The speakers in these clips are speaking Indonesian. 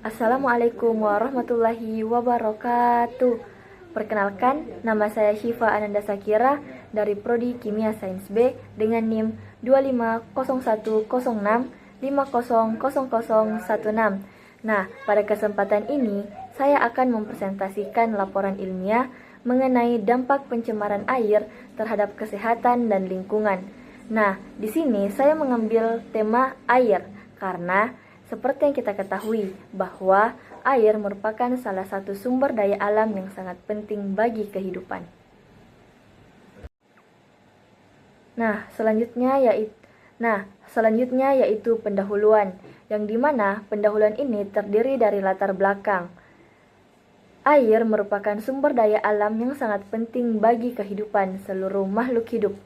Assalamualaikum warahmatullahi wabarakatuh. Perkenalkan, nama saya Syifa Ananda Sakira dari Prodi Kimia Sains B dengan NIM 250106500016. Nah, pada kesempatan ini saya akan mempresentasikan laporan ilmiah mengenai dampak pencemaran air terhadap kesehatan dan lingkungan. Nah, di sini saya mengambil tema air karena seperti yang kita ketahui bahwa air merupakan salah satu sumber daya alam yang sangat penting bagi kehidupan. Selanjutnya yaitu pendahuluan, yang dimana pendahuluan ini terdiri dari latar belakang. Air merupakan sumber daya alam yang sangat penting bagi kehidupan seluruh makhluk hidup.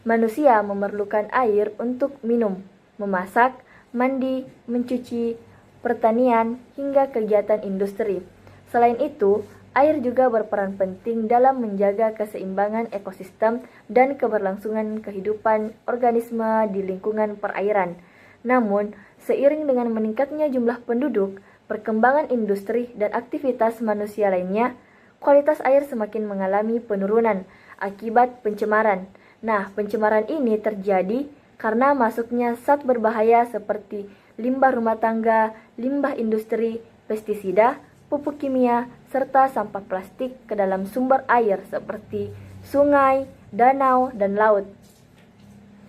Manusia memerlukan air untuk minum, memasak, mandi, mencuci, pertanian, hingga kegiatan industri. Selain itu, air juga berperan penting dalam menjaga keseimbangan ekosistem dan keberlangsungan kehidupan organisme di lingkungan perairan. Namun, seiring dengan meningkatnya jumlah penduduk, perkembangan industri, dan aktivitas manusia lainnya, kualitas air semakin mengalami penurunan akibat pencemaran. Nah, pencemaran ini terjadi karena masuknya zat berbahaya seperti limbah rumah tangga, limbah industri, pestisida, pupuk kimia, serta sampah plastik ke dalam sumber air seperti sungai, danau, dan laut.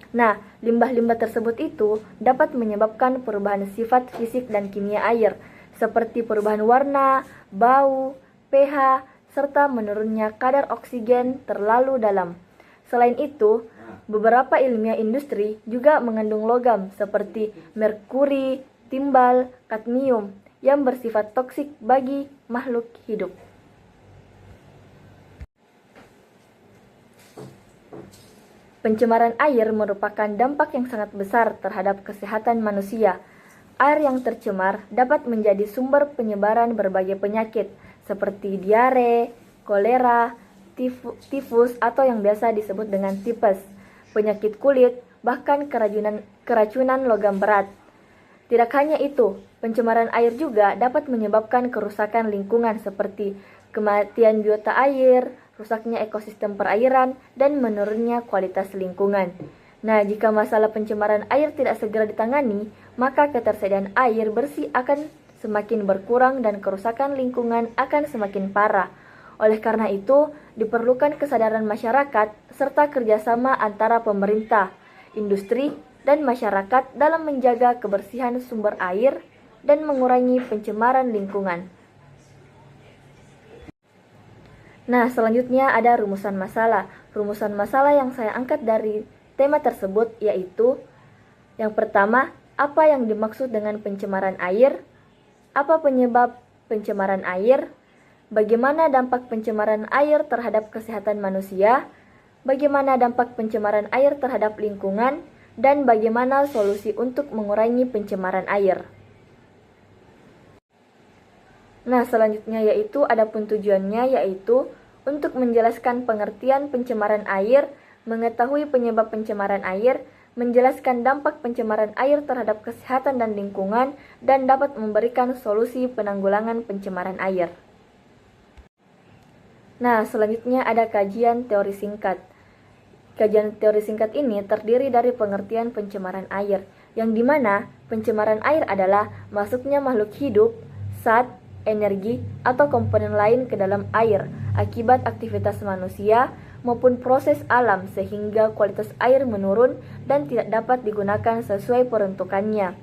Nah, limbah-limbah tersebut itu dapat menyebabkan perubahan sifat fisik dan kimia air, seperti perubahan warna, bau, pH, serta menurunnya kadar oksigen terlalu dalam. Selain itu, beberapa ilmiah industri juga mengandung logam seperti merkuri, timbal, kadmium yang bersifat toksik bagi makhluk hidup. Pencemaran air merupakan dampak yang sangat besar terhadap kesehatan manusia. Air yang tercemar dapat menjadi sumber penyebaran berbagai penyakit seperti diare, kolera, tifus atau yang biasa disebut dengan tipes, penyakit kulit, bahkan keracunan logam berat. Tidak hanya itu, pencemaran air juga dapat menyebabkan kerusakan lingkungan seperti kematian biota air, rusaknya ekosistem perairan, dan menurunnya kualitas lingkungan. Nah, jika masalah pencemaran air tidak segera ditangani, maka ketersediaan air bersih akan semakin berkurang dan kerusakan lingkungan akan semakin parah. Oleh karena itu, diperlukan kesadaran masyarakat serta kerjasama antara pemerintah, industri, dan masyarakat dalam menjaga kebersihan sumber air dan mengurangi pencemaran lingkungan. Nah, selanjutnya ada rumusan masalah. Rumusan masalah yang saya angkat dari tema tersebut yaitu yang pertama, apa yang dimaksud dengan pencemaran air? Apa penyebab pencemaran air? Bagaimana dampak pencemaran air terhadap kesehatan manusia? Bagaimana dampak pencemaran air terhadap lingkungan? Dan bagaimana solusi untuk mengurangi pencemaran air? Nah, selanjutnya yaitu adapun tujuannya yaitu untuk menjelaskan pengertian pencemaran air, mengetahui penyebab pencemaran air, menjelaskan dampak pencemaran air terhadap kesehatan dan lingkungan, dan dapat memberikan solusi penanggulangan pencemaran air. Nah, selanjutnya ada kajian teori singkat. Kajian teori singkat ini terdiri dari pengertian pencemaran air, yang dimana pencemaran air adalah masuknya makhluk hidup, zat, energi, atau komponen lain ke dalam air akibat aktivitas manusia maupun proses alam sehingga kualitas air menurun dan tidak dapat digunakan sesuai peruntukannya.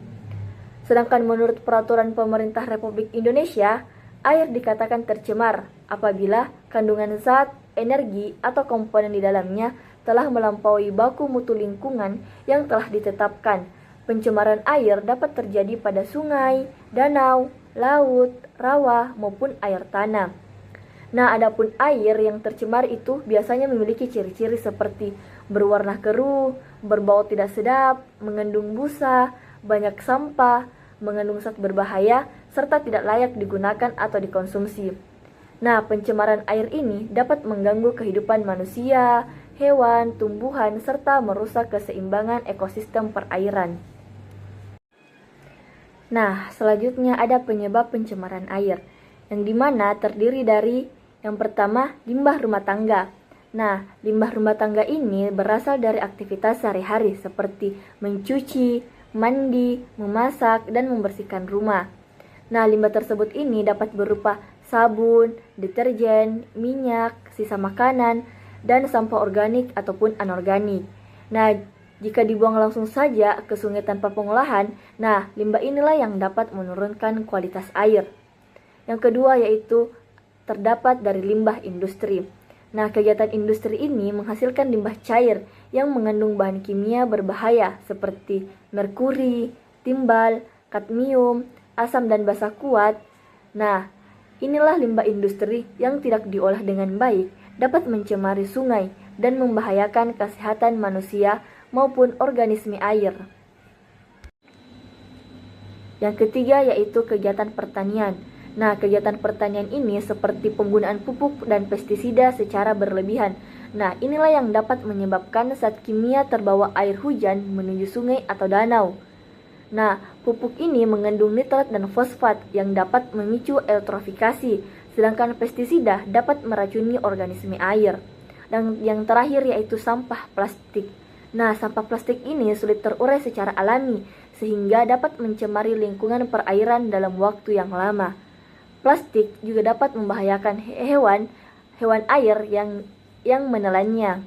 Sedangkan menurut peraturan pemerintah Republik Indonesia, air dikatakan tercemar apabila kandungan zat, energi, atau komponen di dalamnya telah melampaui baku mutu lingkungan yang telah ditetapkan. Pencemaran air dapat terjadi pada sungai, danau, laut, rawa, maupun air tanah. Nah, adapun air yang tercemar itu biasanya memiliki ciri-ciri seperti berwarna keruh, berbau tidak sedap, mengandung busa, banyak sampah, mengandung zat berbahaya, serta tidak layak digunakan atau dikonsumsi. Nah, pencemaran air ini dapat mengganggu kehidupan manusia, hewan, tumbuhan, serta merusak keseimbangan ekosistem perairan. Nah, selanjutnya ada penyebab pencemaran air, yang dimana terdiri dari yang pertama, limbah rumah tangga. Nah, limbah rumah tangga ini berasal dari aktivitas sehari-hari seperti mencuci, mandi, memasak, dan membersihkan rumah. Nah, limbah tersebut ini dapat berupa sabun, deterjen, minyak, sisa makanan, dan sampah organik ataupun anorganik. Nah, jika dibuang langsung saja ke sungai tanpa pengolahan, nah limbah inilah yang dapat menurunkan kualitas air. Yang kedua yaitu terdapat dari limbah industri. Nah, kegiatan industri ini menghasilkan limbah cair yang mengandung bahan kimia berbahaya seperti merkuri, timbal, kadmium, asam dan basa kuat. Nah, inilah limbah industri yang tidak diolah dengan baik dapat mencemari sungai dan membahayakan kesehatan manusia maupun organisme air. Yang ketiga yaitu kegiatan pertanian. Nah, kegiatan pertanian ini seperti penggunaan pupuk dan pestisida secara berlebihan. Nah, inilah yang dapat menyebabkan zat kimia terbawa air hujan menuju sungai atau danau. Nah, pupuk ini mengandung nitrat dan fosfat yang dapat memicu eutrofikasi, sedangkan pestisida dapat meracuni organisme air. Dan yang terakhir yaitu sampah plastik. Nah, sampah plastik ini sulit terurai secara alami, sehingga dapat mencemari lingkungan perairan dalam waktu yang lama. Plastik juga dapat membahayakan hewan air yang menelannya.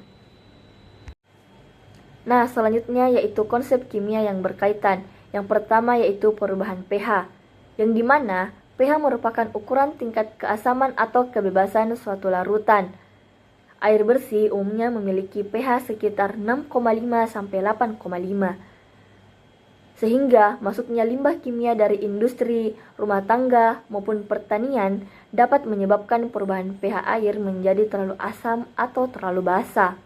Nah, selanjutnya yaitu konsep kimia yang berkaitan. Yang pertama yaitu perubahan pH, yang dimana pH merupakan ukuran tingkat keasaman atau kebebasan suatu larutan. Air bersih umumnya memiliki pH sekitar 6,5 sampai 8,5. Sehingga masuknya limbah kimia dari industri, rumah tangga, maupun pertanian dapat menyebabkan perubahan pH air menjadi terlalu asam atau terlalu basa.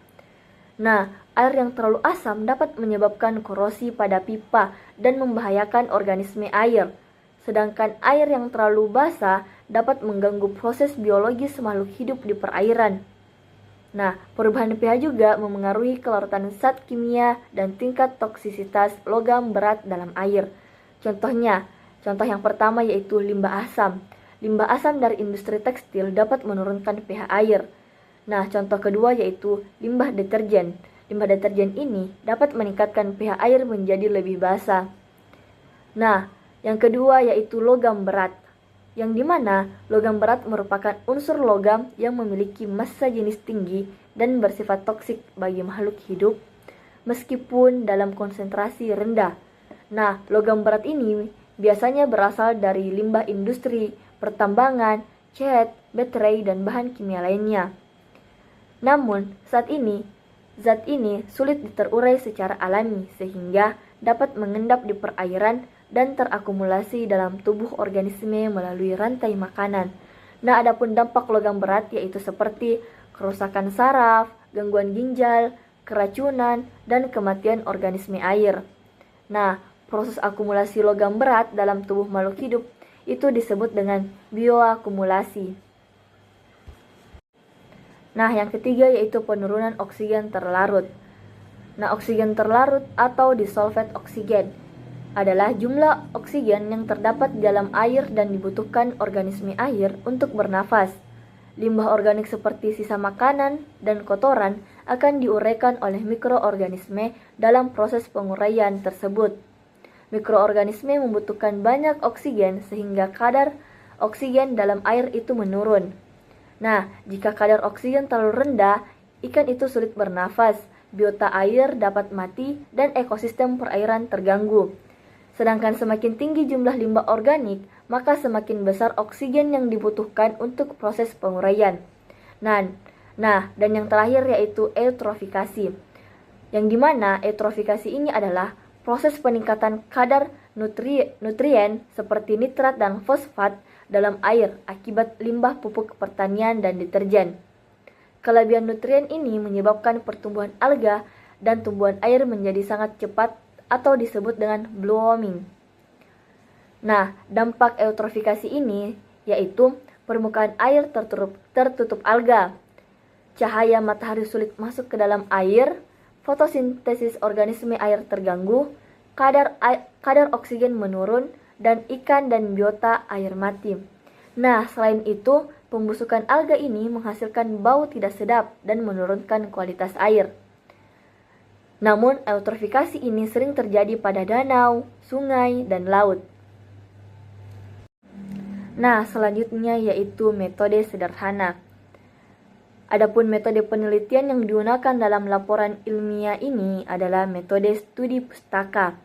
Nah, air yang terlalu asam dapat menyebabkan korosi pada pipa dan membahayakan organisme air. Sedangkan air yang terlalu basa dapat mengganggu proses biologis makhluk hidup di perairan. Nah, perubahan pH juga memengaruhi kelarutan zat kimia dan tingkat toksisitas logam berat dalam air. Contoh yang pertama yaitu limbah asam. Limbah asam dari industri tekstil dapat menurunkan pH air. Nah, contoh kedua yaitu limbah deterjen. Limbah deterjen ini dapat meningkatkan pH air menjadi lebih basa. Nah, yang kedua yaitu logam berat, yang dimana logam berat merupakan unsur logam yang memiliki massa jenis tinggi dan bersifat toksik bagi makhluk hidup, meskipun dalam konsentrasi rendah. Nah, logam berat ini biasanya berasal dari limbah industri, pertambangan, cat, baterai, dan bahan kimia lainnya. Namun, zat ini sulit terurai secara alami sehingga dapat mengendap di perairan dan terakumulasi dalam tubuh organisme melalui rantai makanan. Nah, adapun dampak logam berat yaitu seperti kerusakan saraf, gangguan ginjal, keracunan, dan kematian organisme air. Nah, proses akumulasi logam berat dalam tubuh makhluk hidup itu disebut dengan bioakumulasi. Nah, yang ketiga yaitu penurunan oksigen terlarut. Nah, oksigen terlarut atau dissolved oksigen adalah jumlah oksigen yang terdapat di dalam air dan dibutuhkan organisme air untuk bernafas. Limbah organik seperti sisa makanan dan kotoran akan diuraikan oleh mikroorganisme dalam proses penguraian tersebut. Mikroorganisme membutuhkan banyak oksigen sehingga kadar oksigen dalam air itu menurun. Nah, jika kadar oksigen terlalu rendah, ikan itu sulit bernafas, biota air dapat mati, dan ekosistem perairan terganggu. Sedangkan semakin tinggi jumlah limbah organik, maka semakin besar oksigen yang dibutuhkan untuk proses penguraian. Nah, dan yang terakhir yaitu eutrofikasi. Yang dimana eutrofikasi ini adalah proses peningkatan kadar nutrien seperti nitrat dan fosfat dalam air akibat limbah pupuk pertanian dan deterjen. Kelebihan nutrien ini menyebabkan pertumbuhan alga dan tumbuhan air menjadi sangat cepat atau disebut dengan blooming. Nah, dampak eutrofikasi ini yaitu permukaan air tertutup alga, cahaya matahari sulit masuk ke dalam air, fotosintesis organisme air terganggu, kadar oksigen menurun, dan ikan dan biota air mati. Nah, selain itu, pembusukan alga ini menghasilkan bau tidak sedap dan menurunkan kualitas air. Namun, eutrofikasi ini sering terjadi pada danau, sungai, dan laut. Nah, selanjutnya yaitu metode sederhana. Adapun metode penelitian yang digunakan dalam laporan ilmiah ini adalah metode studi pustaka.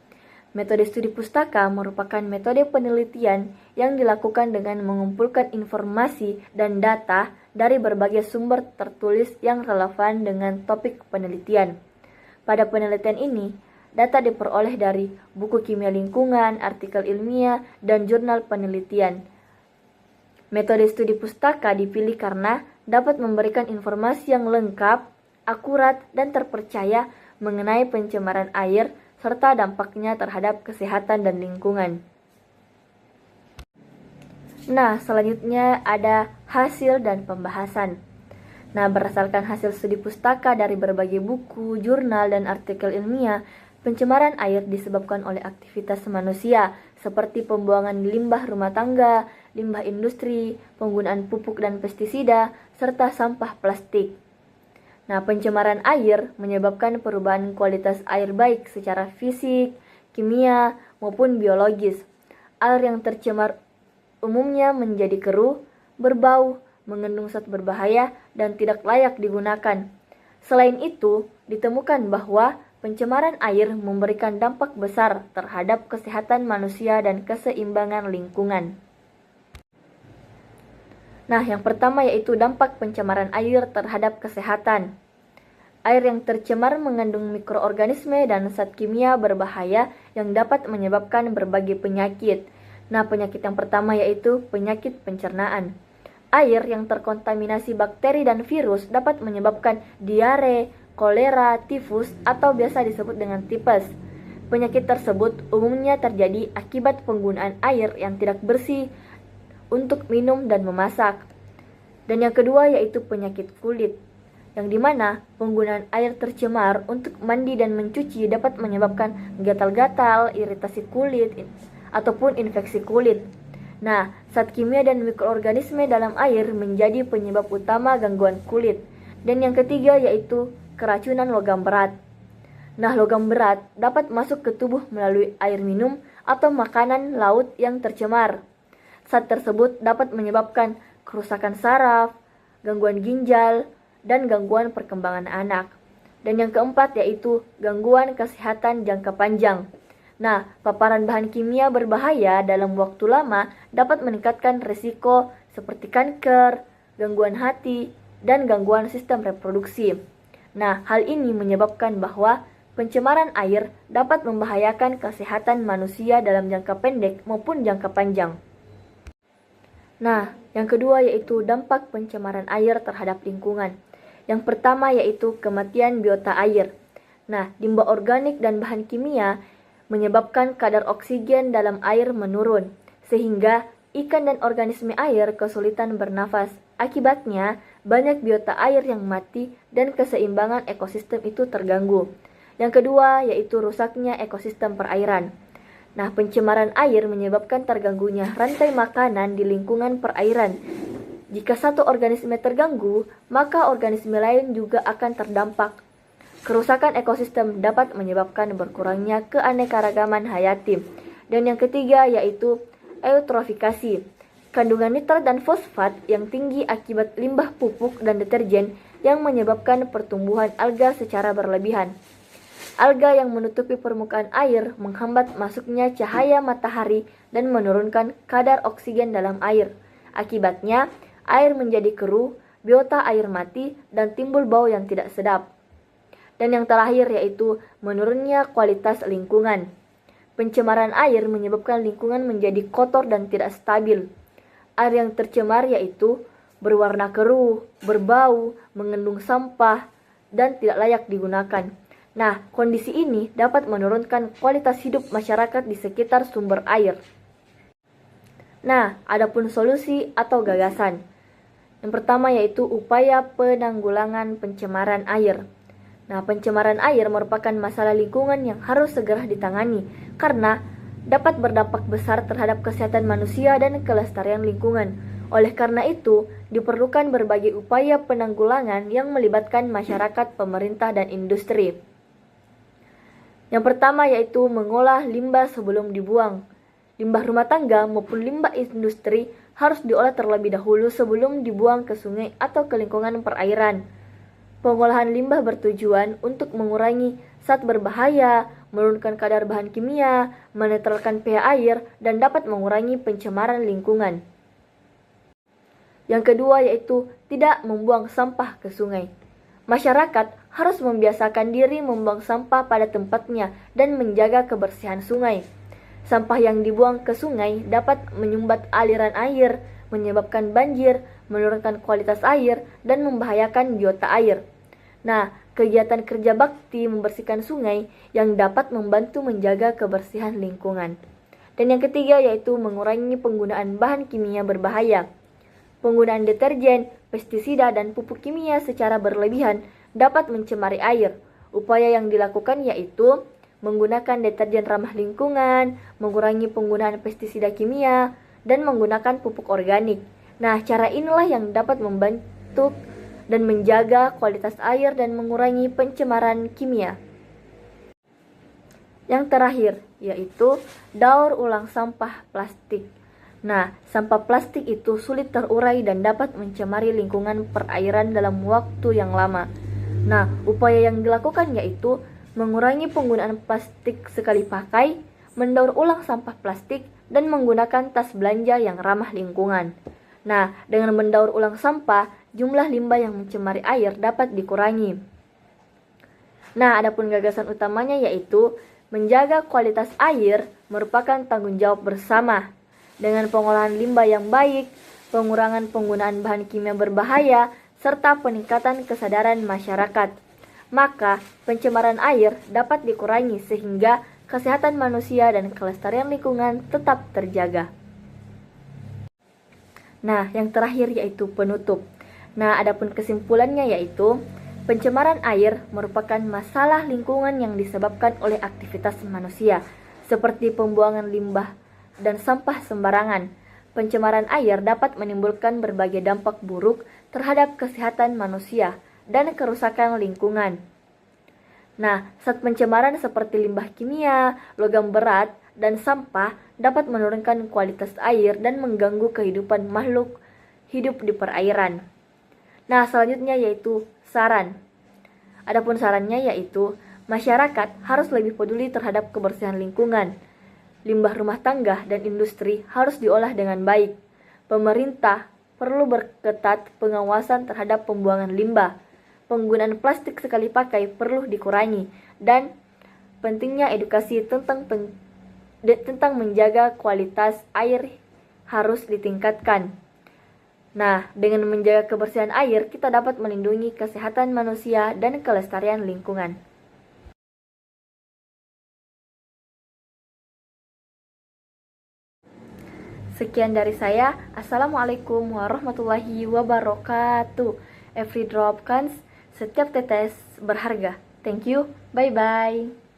Metode studi pustaka merupakan metode penelitian yang dilakukan dengan mengumpulkan informasi dan data dari berbagai sumber tertulis yang relevan dengan topik penelitian. Pada penelitian ini, data diperoleh dari buku kimia lingkungan, artikel ilmiah, dan jurnal penelitian. Metode studi pustaka dipilih karena dapat memberikan informasi yang lengkap, akurat, dan terpercaya mengenai pencemaran air serta dampaknya terhadap kesehatan dan lingkungan. Nah, selanjutnya ada hasil dan pembahasan. Nah, berdasarkan hasil studi pustaka dari berbagai buku, jurnal, dan artikel ilmiah, pencemaran air disebabkan oleh aktivitas manusia seperti pembuangan limbah rumah tangga, limbah industri, penggunaan pupuk dan pestisida, serta sampah plastik. Nah, pencemaran air menyebabkan perubahan kualitas air baik secara fisik, kimia, maupun biologis. Air yang tercemar umumnya menjadi keruh, berbau, mengandung zat berbahaya, dan tidak layak digunakan. Selain itu, ditemukan bahwa pencemaran air memberikan dampak besar terhadap kesehatan manusia dan keseimbangan lingkungan. Nah, yang pertama yaitu dampak pencemaran air terhadap kesehatan. Air yang tercemar mengandung mikroorganisme dan zat kimia berbahaya yang dapat menyebabkan berbagai penyakit. Nah, penyakit yang pertama yaitu penyakit pencernaan. Air yang terkontaminasi bakteri dan virus dapat menyebabkan diare, kolera, tifus, atau biasa disebut dengan tipes. Penyakit tersebut umumnya terjadi akibat penggunaan air yang tidak bersih untuk minum dan memasak. Dan yang kedua yaitu penyakit kulit, yang dimana penggunaan air tercemar untuk mandi dan mencuci dapat menyebabkan gatal-gatal, iritasi kulit, ataupun infeksi kulit. Nah, zat kimia dan mikroorganisme dalam air menjadi penyebab utama gangguan kulit. Dan yang ketiga yaitu keracunan logam berat. Nah, logam berat dapat masuk ke tubuh melalui air minum atau makanan laut yang tercemar. Zat tersebut dapat menyebabkan kerusakan saraf, gangguan ginjal, dan gangguan perkembangan anak. Dan yang keempat yaitu gangguan kesehatan jangka panjang. Nah, paparan bahan kimia berbahaya dalam waktu lama dapat meningkatkan risiko seperti kanker, gangguan hati, dan gangguan sistem reproduksi. Nah, hal ini menyebabkan bahwa pencemaran air dapat membahayakan kesehatan manusia dalam jangka pendek maupun jangka panjang. Nah, yang kedua yaitu dampak pencemaran air terhadap lingkungan. Yang pertama yaitu kematian biota air. Nah, limbah organik dan bahan kimia menyebabkan kadar oksigen dalam air menurun, sehingga ikan dan organisme air kesulitan bernafas. Akibatnya, banyak biota air yang mati dan keseimbangan ekosistem itu terganggu. Yang kedua yaitu rusaknya ekosistem perairan. Nah, pencemaran air menyebabkan terganggunya rantai makanan di lingkungan perairan. Jika satu organisme terganggu, maka organisme lain juga akan terdampak. Kerusakan ekosistem dapat menyebabkan berkurangnya keanekaragaman hayati. Dan yang ketiga yaitu eutrofikasi. Kandungan nitrat dan fosfat yang tinggi akibat limbah pupuk dan deterjen yang menyebabkan pertumbuhan alga secara berlebihan. Alga yang menutupi permukaan air menghambat masuknya cahaya matahari dan menurunkan kadar oksigen dalam air. Akibatnya, air menjadi keruh, biota air mati, dan timbul bau yang tidak sedap. Dan yang terakhir yaitu menurunnya kualitas lingkungan. Pencemaran air menyebabkan lingkungan menjadi kotor dan tidak stabil. Air yang tercemar yaitu berwarna keruh, berbau, mengandung sampah, dan tidak layak digunakan. Nah, kondisi ini dapat menurunkan kualitas hidup masyarakat di sekitar sumber air. Nah, adapun solusi atau gagasan. Yang pertama yaitu upaya penanggulangan pencemaran air. Nah, pencemaran air merupakan masalah lingkungan yang harus segera ditangani karena dapat berdampak besar terhadap kesehatan manusia dan kelestarian lingkungan. Oleh karena itu, diperlukan berbagai upaya penanggulangan yang melibatkan masyarakat, pemerintah, dan industri. Yang pertama yaitu mengolah limbah sebelum dibuang. Limbah rumah tangga maupun limbah industri harus diolah terlebih dahulu sebelum dibuang ke sungai atau ke lingkungan perairan. Pengolahan limbah bertujuan untuk mengurangi zat berbahaya, menurunkan kadar bahan kimia, menetralkan pH air, dan dapat mengurangi pencemaran lingkungan. Yang kedua yaitu tidak membuang sampah ke sungai. Masyarakat harus membiasakan diri membuang sampah pada tempatnya dan menjaga kebersihan sungai. Sampah yang dibuang ke sungai dapat menyumbat aliran air, menyebabkan banjir, menurunkan kualitas air, dan membahayakan biota air. Nah, kegiatan kerja bakti membersihkan sungai yang dapat membantu menjaga kebersihan lingkungan. Dan yang ketiga yaitu mengurangi penggunaan bahan kimia berbahaya. Penggunaan deterjen, pestisida, dan pupuk kimia secara berlebihan dapat mencemari air. Upaya yang dilakukan yaitu menggunakan deterjen ramah lingkungan, mengurangi penggunaan pestisida kimia, dan menggunakan pupuk organik. Nah, cara inilah yang dapat membantu dan menjaga kualitas air dan mengurangi pencemaran kimia. Yang terakhir yaitu daur ulang sampah plastik. Nah, sampah plastik itu sulit terurai dan dapat mencemari lingkungan perairan dalam waktu yang lama. Nah, upaya yang dilakukan yaitu mengurangi penggunaan plastik sekali pakai, mendaur ulang sampah plastik, dan menggunakan tas belanja yang ramah lingkungan. Nah, dengan mendaur ulang sampah, jumlah limbah yang mencemari air dapat dikurangi. Nah, adapun gagasan utamanya yaitu menjaga kualitas air merupakan tanggung jawab bersama. Dengan pengolahan limbah yang baik, pengurangan penggunaan bahan kimia berbahaya, serta peningkatan kesadaran masyarakat, maka pencemaran air dapat dikurangi sehingga kesehatan manusia dan kelestarian lingkungan tetap terjaga. Nah, yang terakhir yaitu penutup. Nah, adapun kesimpulannya yaitu pencemaran air merupakan masalah lingkungan yang disebabkan oleh aktivitas manusia, seperti pembuangan limbah dan sampah sembarangan. Pencemaran air dapat menimbulkan berbagai dampak buruk terhadap kesehatan manusia dan kerusakan lingkungan. Nah, zat pencemaran seperti limbah kimia, logam berat, dan sampah dapat menurunkan kualitas air dan mengganggu kehidupan makhluk hidup di perairan. Nah, selanjutnya yaitu saran. Adapun sarannya yaitu masyarakat harus lebih peduli terhadap kebersihan lingkungan. Limbah rumah tangga dan industri harus diolah dengan baik. Pemerintah perlu berketat pengawasan terhadap pembuangan limbah. Penggunaan plastik sekali pakai perlu dikurangi, dan pentingnya edukasi tentang menjaga kualitas air harus ditingkatkan. Nah, dengan menjaga kebersihan air, kita dapat melindungi kesehatan manusia dan kelestarian lingkungan. Sekian dari saya. Assalamualaikum warahmatullahi wabarakatuh. Every drop counts, setiap tetes berharga. Thank you. Bye-bye.